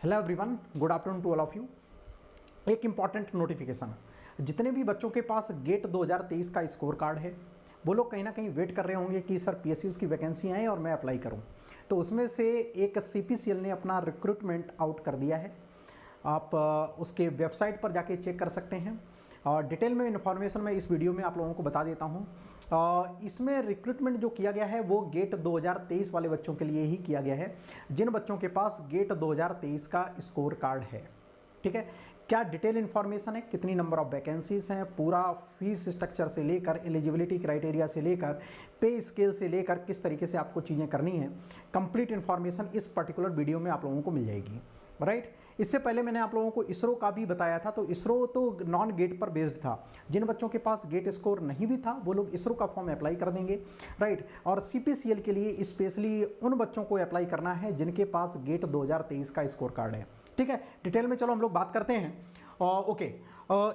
Hello everyone, good afternoon to all of you. एक important notification, जितने भी बच्चों के पास गेट 2023 का स्कोर कार्ड है वो लोग कहीं ना कहीं वेट कर रहे होंगे कि सर पीएसयूज़ की वैकेंसी आए और मैं अप्लाई करूं। तो उसमें से एक सीपीसीएल ने अपना रिक्रूटमेंट आउट कर दिया है। आप उसके वेबसाइट पर जाके चेक कर सकते हैं और डिटेल में इन्फॉर्मेशन मैं इस वीडियो में आप लोगों को बता देता हूं। इसमें रिक्रूटमेंट जो किया गया है वो गेट 2023 वाले बच्चों के लिए ही किया गया है, जिन बच्चों के पास गेट 2023 का स्कोर कार्ड है। ठीक है, क्या डिटेल इन्फॉर्मेशन है, कितनी नंबर ऑफ वैकेंसीज हैं, पूरा फीस स्ट्रक्चर से लेकर एलिजिबिलिटी क्राइटेरिया से लेकर पे स्केल से लेकर किस तरीके से आपको चीज़ें करनी है, कंप्लीट इन्फॉर्मेशन इस पर्टिकुलर वीडियो में आप लोगों को मिल जाएगी। राइट, इससे पहले मैंने आप लोगों को इसरो का भी बताया था। तो इसरो तो नॉन गेट पर बेस्ड था, जिन बच्चों के पास गेट स्कोर नहीं भी था वो लोग इसरो का फॉर्म अप्लाई कर देंगे। राइट, और सीपीसीएल के लिए स्पेशली उन बच्चों को अप्लाई करना है जिनके पास गेट 2023 का स्कोर कार्ड है। ठीक है, डिटेल में चलो हम लोग बात करते हैं। ओके,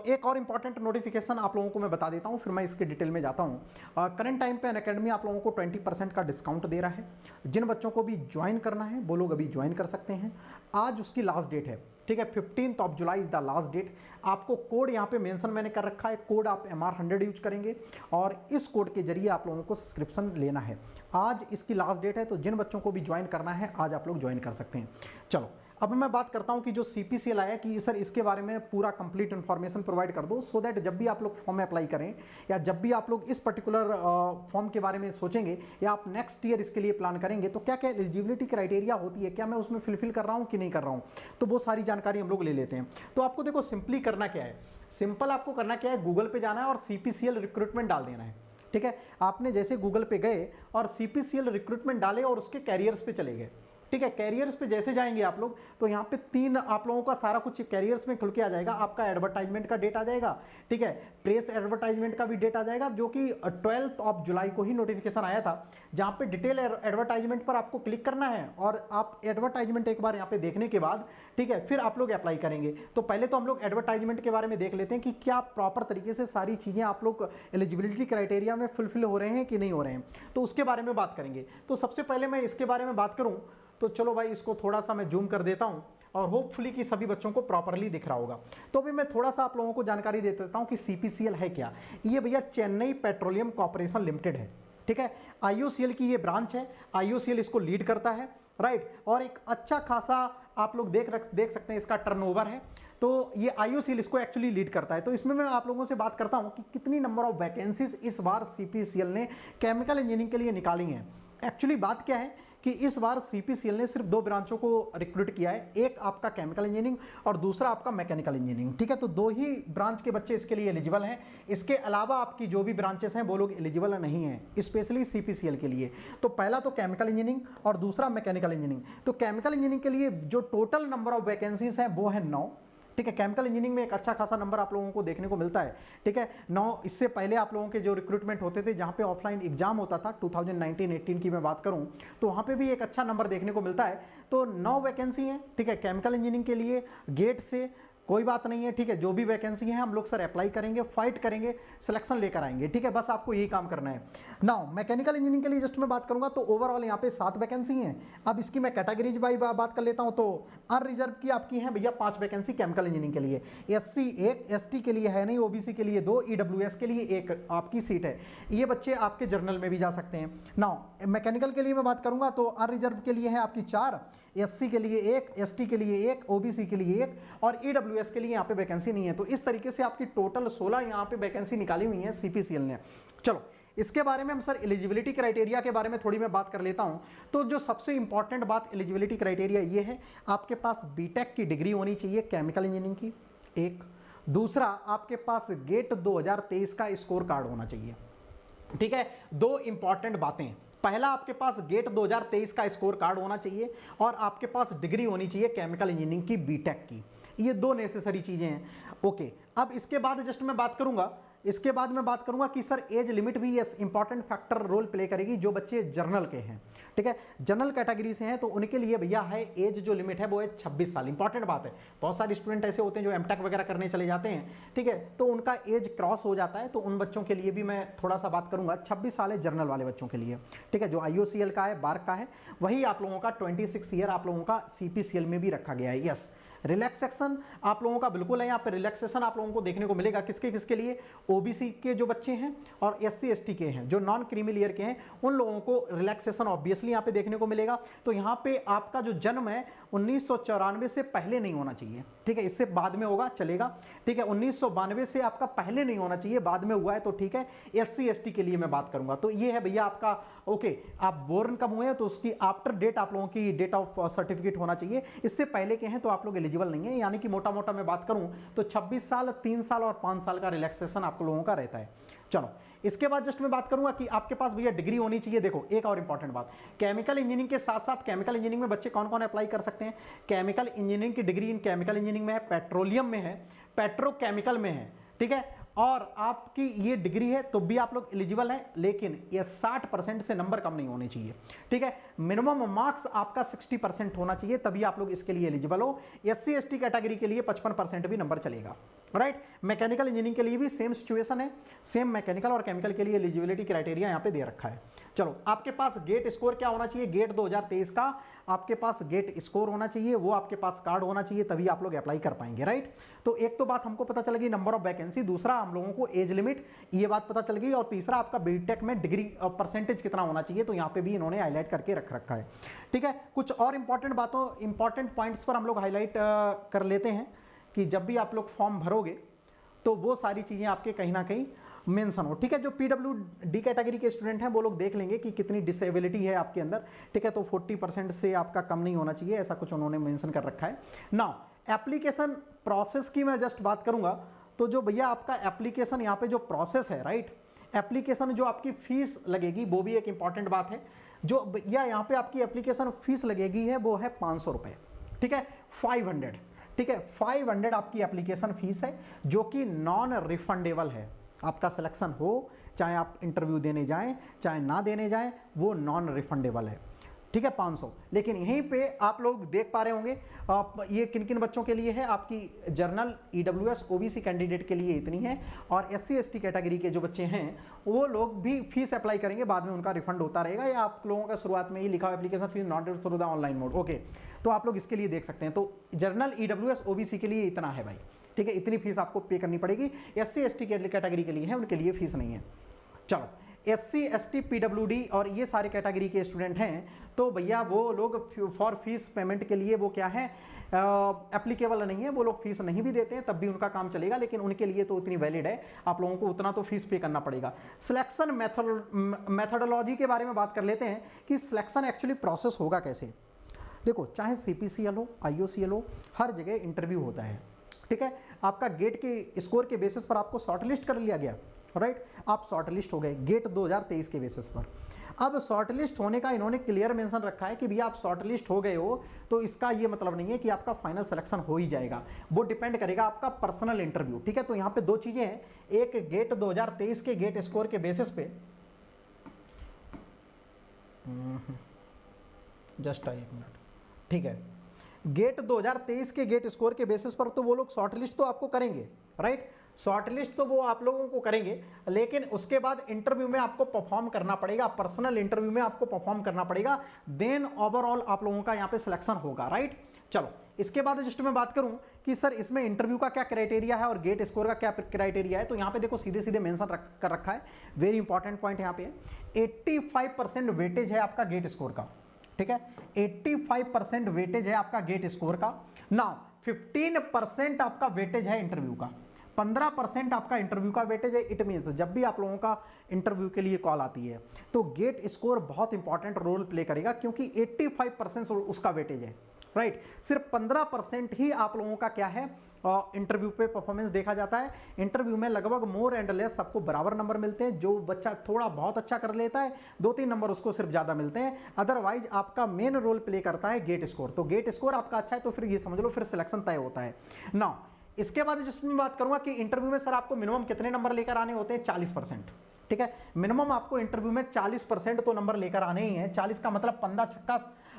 एक और इम्पॉर्टेंट नोटिफिकेशन आप लोगों को मैं बता देता हूं, फिर मैं इसके डिटेल में जाता हूं। करंट टाइम पे अनअकैडमी आप लोगों को 20% का डिस्काउंट दे रहा है। जिन बच्चों को भी ज्वाइन करना है वो लोग अभी ज्वाइन कर सकते हैं। आज उसकी लास्ट डेट है। ठीक है, 15 July is the last date. आपको कोड यहाँ पे मेंशन मैंने कर रखा है, कोड आप MR100 यूज करेंगे और इस कोड के जरिए आप लोगों को सब्सक्रिप्शन लेना है। आज इसकी लास्ट डेट है, तो जिन बच्चों को भी ज्वाइन करना है आज आप लोग ज्वाइन कर सकते हैं। चलो अब मैं बात करता हूं कि जो सीपीसीएल आया कि सर इसके बारे में पूरा कंप्लीट इन्फॉर्मेशन प्रोवाइड कर दो, सो दैट जब भी आप लोग फॉर्म अप्लाई करें या जब भी आप लोग इस पर्टिकुलर फॉर्म के बारे में सोचेंगे या आप नेक्स्ट ईयर इसके लिए प्लान करेंगे तो क्या क्या एलिजिबिलिटी क्राइटेरिया होती है, क्या मैं उसमें फिलफिल कर रहा हूं कि नहीं कर रहा हूं, तो वो सारी जानकारी हम लोग ले लेते हैं। तो आपको देखो सिंपली करना क्या है, सिंपल आपको करना क्या है, गूगल पे जाना है और सीपीसीएल रिक्रूटमेंट डाल देना है। ठीक है, आपने जैसे गूगल पे गए और सीपीसीएल रिक्रूटमेंट डाले और उसके कैरियर्स पे चले गए। ठीक है, कैरियर्स पे जैसे जाएंगे आप लोग तो यहाँ पे 3 आप लोगों का सारा कुछ कैरियर्स में खुल के आ जाएगा। आपका एडवर्टाइजमेंट का डेट आ जाएगा, ठीक है, प्रेस एडवर्टाइजमेंट का भी डेट आ जाएगा, जो कि 12 जुलाई को ही नोटिफिकेशन आया था, जहाँ पे डिटेल एडवर्टाइजमेंट पर आपको क्लिक करना है और आप एडवर्टाइजमेंट एक बार यहाँ पे देखने के बाद, ठीक है, फिर आप लोग अप्लाई करेंगे। तो पहले तो हम लोग एडवर्टाइजमेंट के बारे में देख लेते हैं कि क्या प्रॉपर तरीके से सारी चीज़ें आप लोग एलिजिबिलिटी क्राइटेरिया में फुलफिल हो रहे हैं कि नहीं हो रहे हैं, तो उसके बारे में बात करेंगे। तो सबसे पहले मैं इसके बारे में बात करूँ तो चलो भाई इसको थोड़ा सा मैं जूम कर देता हूं और होपफुली कि सभी बच्चों को प्रॉपरली दिख रहा होगा। तो अभी मैं थोड़ा सा आप लोगों को जानकारी दे देता हूं कि सीपीसीएल है क्या। ये भैया चेन्नई पेट्रोलियम कॉर्पोरेशन लिमिटेड है। ठीक है, आईओसीएल की ये ब्रांच है, आईओसीएल इसको लीड करता है। राइट, और एक अच्छा खासा आप लोग देख सकते हैं इसका टर्नओवर है। तो ये आईओसीएल इसको एक्चुअली लीड करता है। तो इसमें मैं आप लोगों से बात करता हूं कि कितनी नंबर ऑफ वैकेंसीज इस बार सीपीसीएल ने केमिकल इंजीनियरिंग के लिए निकाली हैं। एक्चुअली बात क्या है कि इस बार सीपीसीएल ने सिर्फ 2 ब्रांचों को रिक्रूट किया है, एक आपका केमिकल इंजीनियरिंग और दूसरा आपका मैकेनिकल इंजीनियरिंग। ठीक है, तो 2 ही ब्रांच के बच्चे इसके लिए एलिजिबल हैं। इसके अलावा आपकी जो भी ब्रांचेस हैं वो लोग एलिजिबल नहीं हैं स्पेशली सीपीसीएल के लिए। तो पहला तो केमिकल इंजीनियरिंग और दूसरा मैकेनिकल इंजीनियरिंग। तो केमिकल इंजीनियरिंग के लिए जो टोटल नंबर ऑफ वैकेंसीज हैं वो है 9। ठीक है, केमिकल इंजीनियरिंग में एक अच्छा खासा नंबर आप लोगों को देखने को मिलता है। ठीक है, 9। इससे पहले आप लोगों के जो रिक्रूटमेंट होते थे जहां पे ऑफलाइन एग्जाम होता था 2019-18 की मैं बात करूं तो वहां पे भी एक अच्छा नंबर देखने को मिलता है। तो 9 वैकेंसी हैं। ठीक है, केमिकल इंजीनियरिंग के लिए गेट से कोई बात नहीं है। ठीक है, जो भी वैकेंसी है हम लोग सर अप्लाई करेंगे, फाइट करेंगे, सिलेक्शन लेकर आएंगे। ठीक है, बस आपको यही काम करना है। नाउ मैकेनिकल इंजीनियरिंग के लिए जस्ट मैं बात करूंगा तो ओवरऑल यहाँ पे 7 वैकेंसी हैं। अब इसकी मैं कैटेगरीज बाई बात कर लेता हूँ। तो अनरिजर्व की आपकी हैं भैया 5 वैकेंसी केमिकल इंजीनियरिंग के लिए, SC 1, ST के लिए है नहीं, OBC के लिए 2, EWS के लिए 1 आपकी सीट है। ये बच्चे आपके जर्नल में भी जा सकते हैं। नाउ मैकेनिकल के लिए मैं बात करूंगा तो अनरिजर्व के लिए है आपकी 4, SC के लिए 1, ST के लिए 1, OBC के लिए 1 और EWS के लिए यहां पे वैकेंसी नहीं है। तो इस तरीके से आपकी टोटल 16 यहां पे वैकेंसी निकाली हुई है सीपीसीएल ने। चलो इसके बारे में हम सर एलिजिबिलिटी क्राइटेरिया के बारे में थोड़ी मैं बात कर लेता हूं। तो जो सबसे इंपॉर्टेंट बात एलिजिबिलिटी क्राइटेरिया ये है, आपके पास बीटेक की डिग्री होनी चाहिए केमिकल इंजीनियरिंग की, एक। दूसरा आपके पास गेट 2023 का स्कोर कार्ड होना चाहिए। ठीक है, 2 इंपॉर्टेंट बातें, पहला आपके पास गेट 2023 का स्कोर कार्ड होना चाहिए और आपके पास डिग्री होनी चाहिए केमिकल इंजीनियरिंग की बीटेक की। ये 2 नेसेसरी चीजें हैं। ओके, अब इसके बाद जस्ट मैं बात करूंगा इसके बाद मैं बात करूंगा कि सर एज लिमिट भी यस इंपॉर्टेंट फैक्टर रोल प्ले करेगी जो बच्चे जर्नल के हैं, ठीक है, जनरल कैटेगरी से हैं तो उनके लिए भैया है एज जो लिमिट है वो है 26 साल। इंपॉर्टेंट बात है, बहुत सारे स्टूडेंट ऐसे होते हैं जो एमटेक वगैरह करने चले जाते हैं, ठीक है, तो उनका एज क्रॉस हो जाता है, तो उन बच्चों के लिए भी मैं थोड़ा सा बात करूंगा। 26 साल है जर्नल वाले बच्चों के लिए, ठीक है, जो IOCL का है, बार्क का है, वही आप लोगों का 26 ईयर आप लोगों का CPCL में भी रखा गया है। यस, रिलैक्सेशन आप लोगों का बिल्कुल है, यहाँ पे रिलैक्सेशन आप लोगों को देखने को मिलेगा किसके किसके लिए, OBC के जो बच्चे हैं और SC ST के हैं, जो नॉन क्रीमी लेयर के हैं, उन लोगों को रिलैक्सेशन ऑब्वियसली यहाँ पे देखने को मिलेगा। तो यहाँ पे आपका जो जन्म है 1994 से पहले नहीं होना चाहिए, ठीक है, इससे बाद में होगा चलेगा, ठीक है, 1992 से आपका पहले नहीं होना चाहिए, बाद में हुआ है तो ठीक है। SC ST के लिए मैं बात करूंगा, तो ये है भैया आपका ओके, आप बोर्न कब हुए हैं तो उसकी आफ्टर डेट आप लोगों की डेट ऑफ सर्टिफिकेट होना चाहिए, इससे पहले के हैं तो आप लोग एलिजिबल नहीं है। यानी कि मोटा मोटा मैं बात करूं तो 26 साल, 3 साल और 5 साल का रिलैक्सेशन आप लोगों का रहता है। चलो इसके बाद जस्ट मैं बात करूंगा कि आपके पास भैया डिग्री होनी चाहिए। देखो एक और इंपॉर्टेंट बात, केमिकल इंजीनियरिंग के साथ साथ केमिकल इंजीनियरिंग में बच्चे कौन कौन अप्लाई कर सकते हैं? केमिकल इंजीनियरिंग की डिग्री इन केमिकल इंजीनियरिंग में है, पेट्रोलियम में है, पेट्रोकेमिकल में है, ठीक है, और आपकी ये डिग्री है तो भी आप लोग एलिजिबल हैं, लेकिन ये 60% से नंबर कम नहीं होने चाहिए, ठीक है, मिनिमम मार्क्स आपका 60% होना चाहिए, तभी आप लोग इसके लिए एलिजिबल हो। SC ST कैटेगरी के लिए 55% भी नंबर चलेगा, राइट। मैकेनिकल इंजीनियरिंग के लिए भी सेम सिचुएशन है, सेम मैकेनिकल और केमिकल के लिए एलिजिबिलिटी क्राइटेरिया यहाँ पे दे रखा है। चलो आपके पास गेट स्कोर क्या होना चाहिए? गेट 2023 का आपके पास गेट स्कोर होना चाहिए, वो आपके पास कार्ड होना चाहिए, तभी आप लोग अप्लाई कर पाएंगे, राइट। तो एक तो बात हमको पता चल गई नंबर ऑफ वैकेंसी, दूसरा हम लोगों को एज लिमिट ये बात पता चल गई, और तीसरा आपका बीटेक में डिग्री परसेंटेज कितना होना चाहिए, तो यहाँ पे भी इन्होंने हाईलाइट करके रख रखा है, ठीक है। कुछ और इंपॉर्टेंट बातों, इंपॉर्टेंट पॉइंट्स पर हम लोग हाईलाइट कर लेते हैं कि जब भी आप लोग फॉर्म भरोगे तो वो सारी चीज़ें आपके कहीं ना कहीं मेंशन हो, ठीक है। जो PWD कैटेगरी के स्टूडेंट हैं वो लोग देख लेंगे कि कितनी डिसेबिलिटी है आपके अंदर, ठीक है, तो 40% से आपका कम नहीं होना चाहिए, ऐसा कुछ उन्होंने मेंशन कर रखा है। नाउ एप्लीकेशन प्रोसेस की मैं जस्ट बात करूंगा, तो जो भैया आपका एप्लीकेशन यहाँ पे जो प्रोसेस है, राइट, एप्लीकेशन जो आपकी फीस लगेगी वो भी एक इंपॉर्टेंट बात है। जो भैया यहाँ पे आपकी एप्लीकेशन फीस लगेगी है वो है 500 रुपये, ठीक है, 500, ठीक है, 500 आपकी एप्लीकेशन फीस है, जो कि नॉन रिफंडेबल है। आपका सिलेक्शन हो चाहे आप इंटरव्यू देने जाएं चाहे ना देने जाएं, वो नॉन रिफंडेबल है, ठीक है, 500। लेकिन यहीं पे आप लोग देख पा रहे होंगे ये किन किन बच्चों के लिए है, आपकी जर्नल EWS OBC कैंडिडेट के लिए इतनी है, और SC ST कैटेगरी के जो बच्चे हैं वो लोग भी फीस अप्लाई करेंगे, बाद में उनका रिफंड होता रहेगा, या आप लोगों का शुरुआत में ही लिखा हुआ application fees not through the online mode, okay, तो आप लोग इसके लिए देख सकते हैं। तो जर्नल EWS OBC के लिए इतना है भाई, ठीक है, इतनी फीस आपको पे करनी पड़ेगी। SC ST कैटेगरी के लिए है, उनके लिए फीस नहीं है। चलो SC ST PWD और ये सारे कैटेगरी के स्टूडेंट हैं, तो भैया वो लोग फॉर फीस पेमेंट के लिए वो क्या है, एप्लीकेबल नहीं है, वो लोग फीस नहीं भी देते हैं तब भी उनका काम चलेगा, लेकिन उनके लिए तो इतनी वैलिड है, आप लोगों को उतना तो फीस पे करना पड़ेगा। सिलेक्शन मेथोडोलॉजी के बारे में बात कर लेते हैं कि सिलेक्शन एक्चुअली प्रोसेस होगा कैसे। देखो चाहे CPCL हो, IOCL हो, हर जगह इंटरव्यू होता है, ठीक है, आपका गेट के स्कोर के बेसिस पर आपको शॉर्टलिस्ट कर लिया गया, राइट, आप शॉर्टलिस्ट हो गए गेट 2023 के बेसिस पर। अब शॉर्टलिस्ट होने का इन्होंने क्लियर मेंशन रखा है कि भैया आप शॉर्टलिस्ट हो गए हो तो इसका ये मतलब नहीं है कि आपका फाइनल सिलेक्शन हो ही जाएगा, वो डिपेंड करेगा आपका पर्सनल इंटरव्यू, ठीक है। तो यहाँ पे दो चीजें हैं, एक गेट 2023 के गेट स्कोर के बेसिस पे, जस्ट एक मिनट, ठीक है, गेट 2023 के गेट स्कोर के बेसिस पर तो वो लोग शॉर्टलिस्ट तो आपको करेंगे, राइट, शॉर्टलिस्ट तो वो आप लोगों को करेंगे, लेकिन उसके बाद इंटरव्यू में आपको परफॉर्म करना पड़ेगा, पर्सनल इंटरव्यू में आपको परफॉर्म करना पड़ेगा, देन ओवरऑल आप लोगों का यहाँ पे सिलेक्शन होगा, राइट। चलो इसके बाद जस्ट मैं बात करूं कि सर इसमें इंटरव्यू का क्या क्राइटेरिया है और गेट स्कोर का क्या क्राइटेरिया है, तो यहाँ पे देखो सीधे सीधे मेंशन कर रखा है, वेरी इंपॉर्टेंट पॉइंट यहाँ पे है, 85% वेटेज है आपका गेट स्कोर का, ठीक है, 85% वेटेज है आपका गेट स्कोर का। नाउ 15% आपका वेटेज है इंटरव्यू का, 15% आपका इंटरव्यू का वेटेज है। इट मीन्स जब भी आप लोगों का इंटरव्यू के लिए कॉल आती है तो गेट स्कोर बहुत इंपॉर्टेंट रोल प्ले करेगा, क्योंकि 85% उसका वेटेज है, राइट। सिर्फ 15% ही आप लोगों का क्या है इंटरव्यू पे परफॉर्मेंस देखा जाता है। इंटरव्यू में लगभग मोर एंड लेस सबको बराबर नंबर मिलते हैं, जो बच्चा थोड़ा बहुत अच्छा कर लेता है 2-3 नंबर उसको सिर्फ ज़्यादा मिलते हैं, अदरवाइज आपका मेन रोल प्ले करता है गेट स्कोर। तो गेट स्कोर आपका अच्छा है तो फिर ये समझ लो फिर सिलेक्शन तय होता है। नाउ इसके बाद जिसमें बात करूंगा कि इंटरव्यू में सर आपको मिनिमम कितने नंबर लेकर आने होते हैं, 40%। ठीक है, मिनिमम आपको इंटरव्यू में 40% तो नंबर लेकर आने ही हैं। 40 का मतलब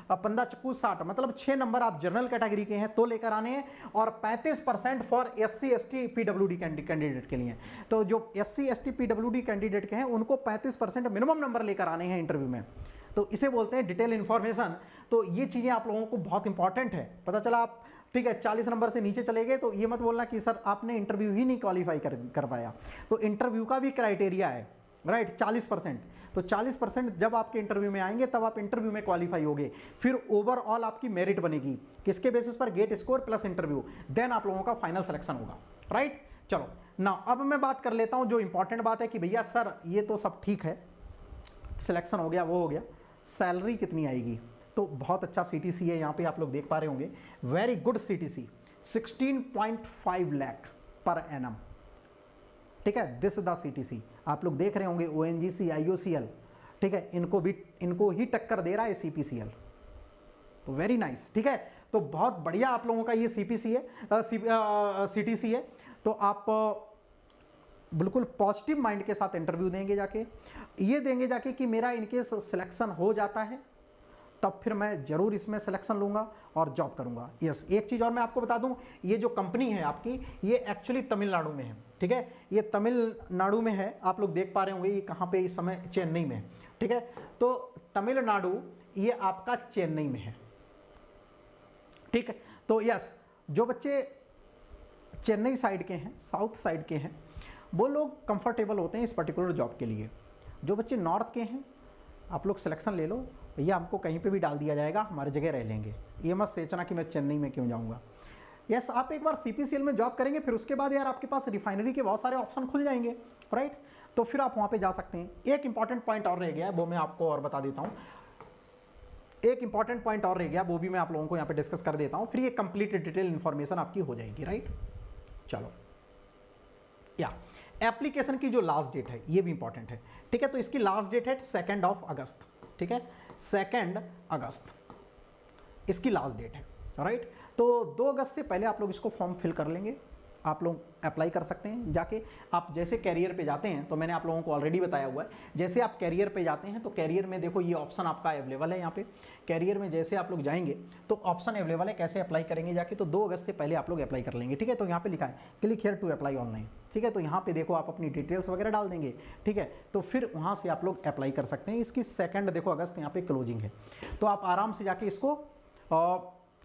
15 चक्कू 60, मतलब 6 नंबर आप जनरल कैटेगरी के हैं तो लेकर आने हैं, और 35% for SC ST PWD candidate के लिए। तो जो SC ST PWD कैंडिडेट के हैं उनको 35% मिनिमम नंबर लेकर आने हैं इंटरव्यू में, तो इसे बोलते हैं डिटेल इन्फॉर्मेशन। तो ये चीज़ें आप लोगों को बहुत इंपॉर्टेंट है, पता चला आप ठीक है 40 नंबर से नीचे चले गए तो ये मत बोलना कि सर आपने इंटरव्यू ही नहीं क्वालिफाई कर पाया। तो इंटरव्यू का भी क्राइटेरिया है, राइट, 40%। तो 40% जब आपके इंटरव्यू में आएंगे तब आप इंटरव्यू में क्वालिफाई होगे, फिर ओवरऑल आपकी मेरिट बनेगी किसके बेसिस पर, GATE score plus interview, then आप लोगों का फाइनल सिलेक्शन होगा, राइट। चलो ना अब मैं बात कर लेता हूं जो इंपॉर्टेंट बात है कि भैया सर ये तो सब ठीक है, सिलेक्शन हो गया वो हो गया, सैलरी कितनी आएगी। तो बहुत अच्छा CTC है, यहाँ पे आप लोग देख पा रहे होंगे, very good CTC, 16.5 lakh per annum. ठीक है, दिस द CTC आप लोग देख रहे होंगे, ONGC IOCL, ठीक है, इनको ही टक्कर दे रहा है CPCL, तो वेरी नाइस। ठीक है, तो बहुत बढ़िया आप लोगों का ये CTC है। तो आप बिल्कुल पॉजिटिव माइंड के साथ इंटरव्यू देंगे जाके, ये देंगे जाके कि मेरा इनकेस सिलेक्शन हो जाता है तब फिर मैं जरूर इसमें सिलेक्शन लूंगा और जॉब करूंगा। यस, एक चीज़ और मैं आपको बता दूं, ये जो कंपनी है आपकी ये एक्चुअली तमिलनाडु में है। ठीक है, ये तमिलनाडु में है, आप लोग देख पा रहे होंगे ये कहाँ पे इस समय, चेन्नई में। ठीक है, तो तमिलनाडु ये आपका चेन्नई में है। ठीक है, तो यस, जो बच्चे चेन्नई साइड के हैं, साउथ साइड के हैं, वो लोग कंफर्टेबल होते हैं इस पर्टिकुलर जॉब के लिए। जो बच्चे नॉर्थ के हैं आप लोग सिलेक्शन ले लो, भैया हमको कहीं पे भी डाल दिया जाएगा, हमारी जगह रह लेंगे, ये मत सोचना कि मैं चेन्नई में क्यों जाऊंगा। यस, आप एक बार CPCL में जॉब करेंगे फिर उसके बाद यार आपके पास रिफाइनरी के बहुत सारे ऑप्शन खुल जाएंगे, राइट, तो फिर आप वहाँ पे जा सकते हैं। एक इंपॉर्टेंट पॉइंट और रह गया है, वो मैं आपको और बता देता हूँ, एक इंपॉर्टेंट पॉइंट और रह गया, वो भी मैं आप लोगों को यहाँ पे डिस्कस कर देता हूँ, फिर ये कंप्लीट डिटेल इन्फॉर्मेशन आपकी हो जाएगी, राइट। चलो, या एप्लीकेशन की जो लास्ट डेट है ये भी इंपॉर्टेंट है। ठीक है, तो इसकी लास्ट डेट है 2 अगस्त। ठीक है, 2 अगस्त इसकी लास्ट डेट है, राइट। तो 2 अगस्त से पहले आप लोग इसको फॉर्म फिल कर लेंगे, आप लोग अप्लाई कर सकते हैं जाके। आप जैसे कैरियर पे जाते हैं, तो मैंने आप लोगों को ऑलरेडी बताया हुआ है, जैसे आप कैरियर पे जाते हैं तो कैरियर में देखो ये ऑप्शन आपका अवेलेबल है। यहाँ पे कैरियर में जैसे आप लोग जाएंगे तो ऑप्शन अवेलेबल है, कैसे अप्लाई करेंगे जाके, तो 2 अगस्त से पहले आप लोग अप्लाई कर लेंगे। ठीक है, तो यहाँ पे लिखा है click here to apply online. ठीक है, तो यहाँ पे देखो आप अपनी डिटेल्स वगैरह डाल देंगे। ठीक है, तो फिर वहाँ से आप लोग अप्लाई कर सकते हैं। इसकी 2 देखो अगस्त यहाँ पे क्लोजिंग है, तो आप आराम से जाके इसको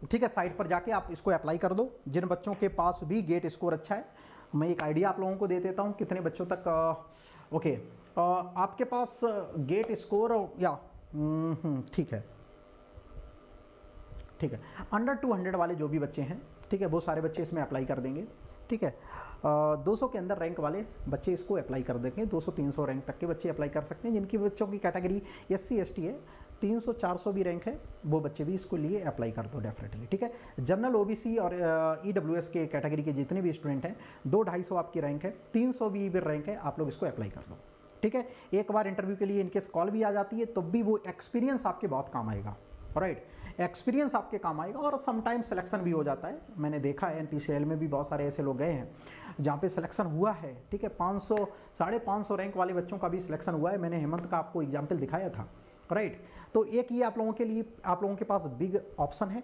ठीक है साइट पर जाके आप इसको अप्लाई कर दो। जिन बच्चों के पास भी गेट स्कोर अच्छा है, मैं एक आइडिया आप लोगों को दे देता हूँ कितने बच्चों तक ओके आपके पास गेट स्कोर या ठीक है अंडर 200 वाले जो भी बच्चे हैं, ठीक है, वो सारे बच्चे इसमें अप्लाई कर देंगे। ठीक है, 200 के अंदर रैंक वाले बच्चे इसको अप्लाई कर देंगे, 200-300 रैंक तक के बच्चे अप्लाई कर सकते हैं। जिनकी बच्चों की कैटेगरी SC ST है, 300-400 भी रैंक है, वो बच्चे भी इसको लिए अप्लाई कर दो डेफिनेटली। ठीक है, जनरल OBC और EWS के कैटेगरी के जितने भी स्टूडेंट हैं, 200-250 आपकी रैंक है, 300 भी रैंक है, आप लोग इसको अप्लाई कर दो। ठीक है, एक बार इंटरव्यू के लिए इनकेस कॉल भी आ जाती है तो भी वो एक्सपीरियंस आपके बहुत काम आएगा, राइट, एक्सपीरियंस आपके काम आएगा। और समटाइम सिलेक्शन भी हो जाता है, मैंने देखा है NPCL में भी बहुत सारे ऐसे लोग गए हैं जहाँ पे सिलेक्शन हुआ है। ठीक है, 500-550 रैंक वाले बच्चों का भी सिलेक्शन हुआ है, मैंने हेमंत का आपको एग्जाम्पल दिखाया था, राइट। तो एक ये आप लोगों के लिए, आप लोगों के पास बिग ऑप्शन है।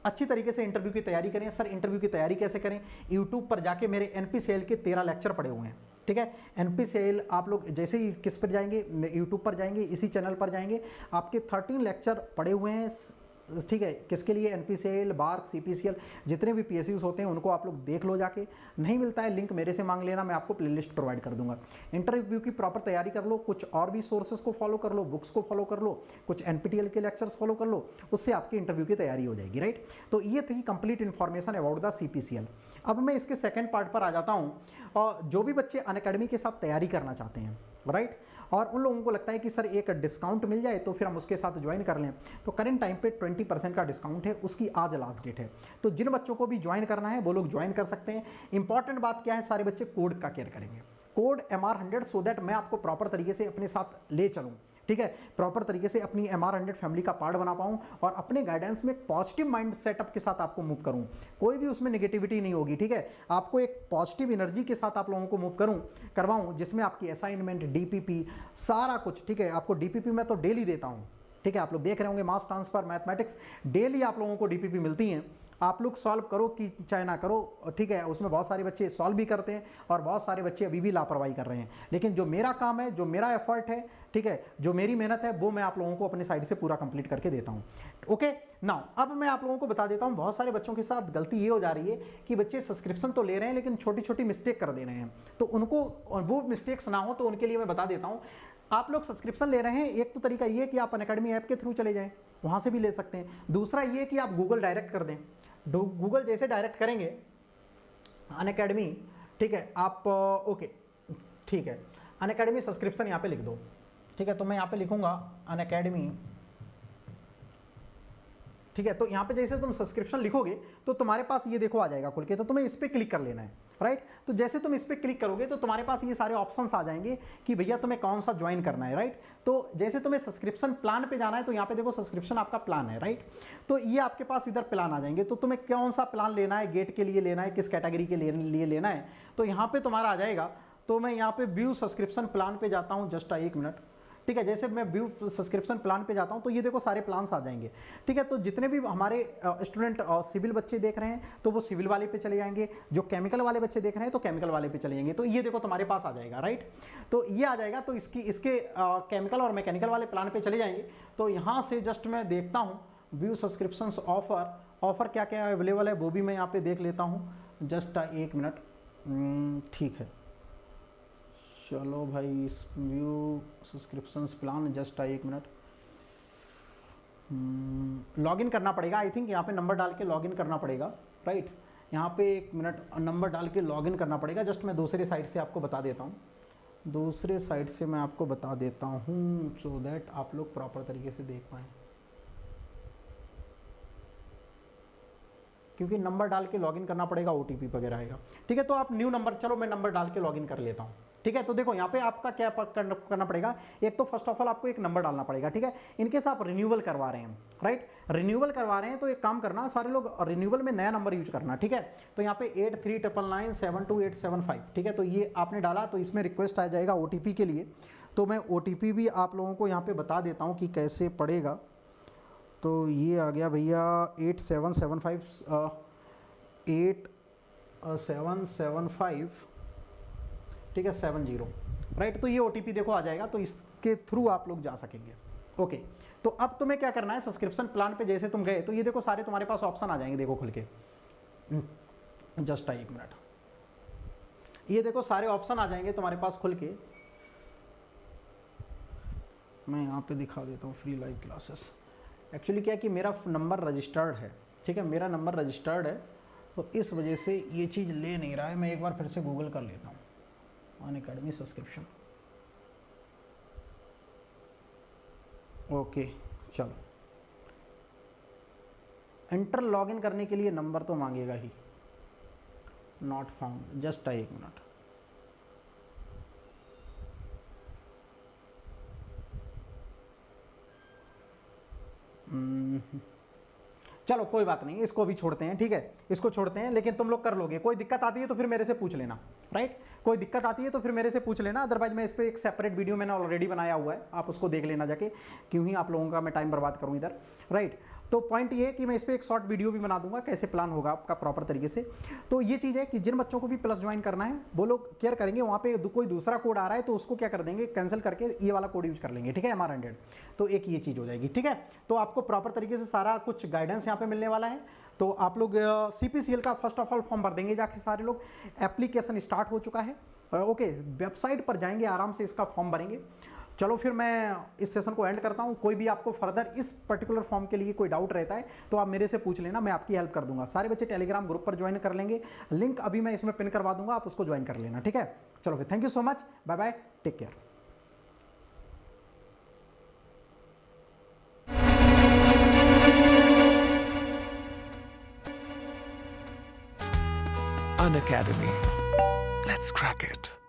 अच्छी तरीके से इंटरव्यू की तैयारी करें। सर इंटरव्यू की तैयारी कैसे करें? यूट्यूब पर जाके मेरे NPCL के 13 लेक्चर पड़े हुए हैं। ठीक है, NPCL आप लोग जैसे ही किस पर जाएंगे, यूट्यूब पर जाएंगे, इसी चैनल पर जाएंगे, आपके 13 लेक्चर पड़े हुए हैं। ठीक है, किसके लिए? NPCL, बार्क, CPCL, जितने भी PSUs होते हैं उनको आप लोग देख लो जाके। नहीं मिलता है लिंक मेरे से मांग लेना, मैं आपको प्लेलिस्ट प्रोवाइड कर दूंगा। इंटरव्यू की प्रॉपर तैयारी कर लो, कुछ और भी सोर्सेज को फॉलो कर लो, बुक्स को फॉलो कर लो, कुछ NPTEL के लेक्चर्स फॉलो कर लो, उससे आपकी इंटरव्यू की तैयारी हो जाएगी, राइट। तो ये थी complete information about the CPCL। अब मैं इसके सेकेंड पार्ट पर आ जाता हूँ, और जो भी बच्चे अनअकैडमी के साथ तैयारी करना चाहते हैं, राइट, और उन लोगों को लगता है कि सर एक डिस्काउंट मिल जाए तो फिर हम उसके साथ ज्वाइन कर लें, तो करेंट टाइम पे 20% का डिस्काउंट है, उसकी आज लास्ट डेट है। तो जिन बच्चों को भी ज्वाइन करना है वो लोग ज्वाइन कर सकते हैं। इंपॉर्टेंट बात क्या है, सारे बच्चे कोड का केयर करेंगे, कोड MR100, सो दैट मैं आपको प्रॉपर तरीके से अपने साथ ले चलूँ। ठीक है, प्रॉपर तरीके से अपनी MR100 फैमिली का पार्ट बना पाऊँ और अपने गाइडेंस में एक पॉजिटिव माइंड सेटअप के साथ आपको मूव करूँ, कोई भी उसमें नेगेटिविटी नहीं होगी। ठीक है, आपको एक पॉजिटिव एनर्जी के साथ आप लोगों को मूव करवाऊँ, जिसमें आपकी असाइनमेंट, DPP सारा कुछ, ठीक है, आपको DPP मैं तो डेली देता हूँ। ठीक है, आप लोग देख रहे होंगे मास ट्रांसफर, मैथमेटिक्स, डेली आप लोगों को DPP मिलती हैं। आप लोग सॉल्व करो कि चाहे ना करो, ठीक है, उसमें बहुत सारे बच्चे सॉल्व भी करते हैं और बहुत सारे बच्चे अभी भी लापरवाही कर रहे हैं। लेकिन जो मेरा काम है, जो मेरा एफर्ट है, ठीक है, जो मेरी मेहनत है, वो मैं आप लोगों को अपने साइड से पूरा कंप्लीट करके देता हूँ। ओके, नाउ अब मैं आप लोगों को बता देता हूँ, बहुत सारे बच्चों के साथ गलती ये हो जा रही है कि बच्चे सब्सक्रिप्शन तो ले रहे हैं लेकिन छोटी छोटी मिस्टेक कर दे रहे हैं। तो उनको वो मिस्टेक्स ना हो तो उनके लिए मैं बता देता हूँ। आप लोग सब्सक्रिप्शन ले रहे हैं, एक तो तरीका ये कि आप अनअकैडमी ऐप के थ्रू चले जाएं, वहाँ से भी ले सकते हैं। दूसरा ये कि आप गूगल डायरेक्ट कर दें। गूगल जैसे डायरेक्ट करेंगे अनअकैडमी, ठीक है, आप ओके, ठीक है, अनअकैडमी सब्सक्रिप्शन यहाँ पे लिख दो। ठीक है, तो मैं यहाँ पे लिखूंगा अनअकैडमी। ठीक है, तो यहाँ पे जैसे तुम सब्सक्रिप्शन लिखोगे तो तुम्हारे पास ये देखो आ जाएगा खुल के, तो तुम्हें इस पर क्लिक कर लेना है, राइट। तो जैसे तुम इस पर क्लिक करोगे तो तुम्हारे पास ये सारे ऑप्शंस आ जाएंगे कि भैया तुम्हें कौन सा ज्वाइन करना है, राइट। तो जैसे तुम्हें सब्सक्रिप्शन प्लान पे जाना है तो यहाँ पे देखो सब्सक्रिप्शन आपका प्लान है, राइट। तो ये आपके पास इधर प्लान आ जाएंगे, तो तुम्हें कौन सा प्लान लेना है, गेट के लिए लेना है, किस कैटेगरी के लिए लेना है, तो यहाँ पे तुम्हारा आ जाएगा। तो मैं यहाँ पे व्यू सब्सक्रिप्शन प्लान पे जाता हूँ, जस्ट 1 मिनट। ठीक है, जैसे मैं व्यू सब्सक्रिप्शन प्लान पे जाता हूं तो ये देखो सारे प्लान्स आ जाएंगे। ठीक है, तो जितने भी हमारे स्टूडेंट सिविल बच्चे देख रहे हैं तो वो सिविल वाले पे चले जाएंगे, जो केमिकल वाले बच्चे देख रहे हैं तो केमिकल वाले पे चले जाएंगे। तो ये देखो तुम्हारे पास आ जाएगा, राइट। तो ये आ जाएगा, तो इसके केमिकल और मैकेनिकल वाले प्लान पे चले जाएंगे। तो यहाँ से जस्ट मैं देखता हूँ व्यू सब्सक्रिप्शन ऑफर क्या क्या अवेलेबल है, वो भी मैं यहाँ पे देख लेता हूँ, जस्ट 1 मिनट। ठीक है, चलो भाई, view subscriptions plan, just 1 minute. Login करना पड़ेगा, आई थिंक यहाँ पे नंबर डाल के लॉगिन करना पड़ेगा, राइट। यहाँ पे 1 मिनट नंबर डाल के लॉगिन करना पड़ेगा। जस्ट मैं दूसरे साइट से आपको बता देता हूँ, दूसरे साइट से मैं आपको बता देता हूँ सो दैट आप लोग प्रॉपर तरीके से देख पाएँ, क्योंकि नंबर डाल के लॉगिन करना पड़ेगा, OTP वगैरह आएगा। ठीक है, तो आप न्यू नंबर, चलो मैं नंबर डाल के लॉगिन कर लेता हूँ। ठीक है, तो देखो यहाँ पे आपका क्या करना पड़ेगा, एक तो फर्स्ट ऑफ ऑल आपको एक नंबर डालना पड़ेगा। ठीक है, इनकेस आप रिन्यूअल करवा रहे हैं, राइट, रिन्यूअल करवा रहे हैं तो एक काम करना, सारे लोग रिन्यूअल में नया नंबर यूज करना। ठीक है, तो यहाँ पे 8399972875, ठीक है, तो ये आपने डाला तो इसमें रिक्वेस्ट आ जाएगा OTP के लिए। तो मैं OTP भी आप लोगों को यहाँ पे बता देता हूँ कि कैसे पड़ेगा। तो ये आ गया भैया 8775, ठीक है, 70, राइट। तो ये OTP देखो आ जाएगा, तो इसके थ्रू आप लोग जा सकेंगे। ओके, तो अब तुम्हें क्या करना है, सब्सक्रिप्शन प्लान पे जैसे तुम गए तो ये देखो सारे तुम्हारे पास ऑप्शन आ जाएंगे, देखो खुल के, जस्ट 1 मिनट। ये देखो सारे ऑप्शन आ जाएंगे तुम्हारे पास खुल के। मैं यहाँ पे दिखा देता हूँ फ्री लाइव क्लासेस। एक्चुअली क्या है कि मेरा नंबर रजिस्टर्ड है, ठीक है, मेरा नंबर रजिस्टर्ड है, तो इस वजह से ये चीज़ ले नहीं रहा है। मैं एक बार फिर से गूगल कर लेता हूँ, अनअकैडमी सब्सक्रिप्शन। ओके, चलो, एंटर लॉगिन करने के लिए नंबर तो मांगेगा ही, नॉट फाउंड, जस्ट 1 मिनट। चलो कोई बात नहीं, इसको भी छोड़ते हैं, ठीक है, इसको छोड़ते हैं, लेकिन तुम लोग कर लोगे। कोई दिक्कत आती है तो फिर मेरे से पूछ लेना, राइट। कोई दिक्कत आती है तो फिर मेरे से पूछ लेना, अदरवाइज मैं इस पर एक सेपरेट वीडियो मैंने ऑलरेडी बनाया हुआ है, आप उसको देख लेना जाके, क्यों ही आप लोगों का मैं टाइम बर्बाद करूँ इधर, राइट। तो पॉइंट ये है कि मैं इस पर एक शॉर्ट वीडियो भी बना दूंगा, कैसे प्लान होगा आपका प्रॉपर तरीके से। तो ये चीज़ है कि जिन बच्चों को भी प्लस ज्वाइन करना है वो लोग केयर करेंगे, वहाँ पे कोई दूसरा कोड आ रहा है तो उसको क्या कर देंगे, कैंसिल करके ये वाला कोड यूज कर लेंगे, ठीक है, MR100। तो एक ये चीज़ हो जाएगी, ठीक है। तो आपको प्रॉपर तरीके से सारा कुछ गाइडेंस यहाँ पे मिलने वाला है। तो आप लोग CPCL का फर्स्ट ऑफ ऑल फॉर्म भर देंगे जाके सारे लोग, एप्लीकेशन स्टार्ट हो चुका है। ओके, वेबसाइट पर जाएंगे, आराम से इसका फॉर्म भरेंगे। चलो फिर मैं इस सेशन को एंड करता हूँ। कोई भी आपको फर्दर इस पर्टिकुलर फॉर्म के लिए कोई डाउट रहता है तो आप मेरे से पूछ लेना, मैं आपकी हेल्प कर दूंगा। सारे बच्चे टेलीग्राम ग्रुप पर ज्वाइन कर लेंगे, लिंक अभी मैं इसमें पिन करवा दूंगा, आप उसको ज्वाइन कर लेना, ठीक है। चलो फिर, thank you so much, bye bye, take care. Unacademy. Let's crack it.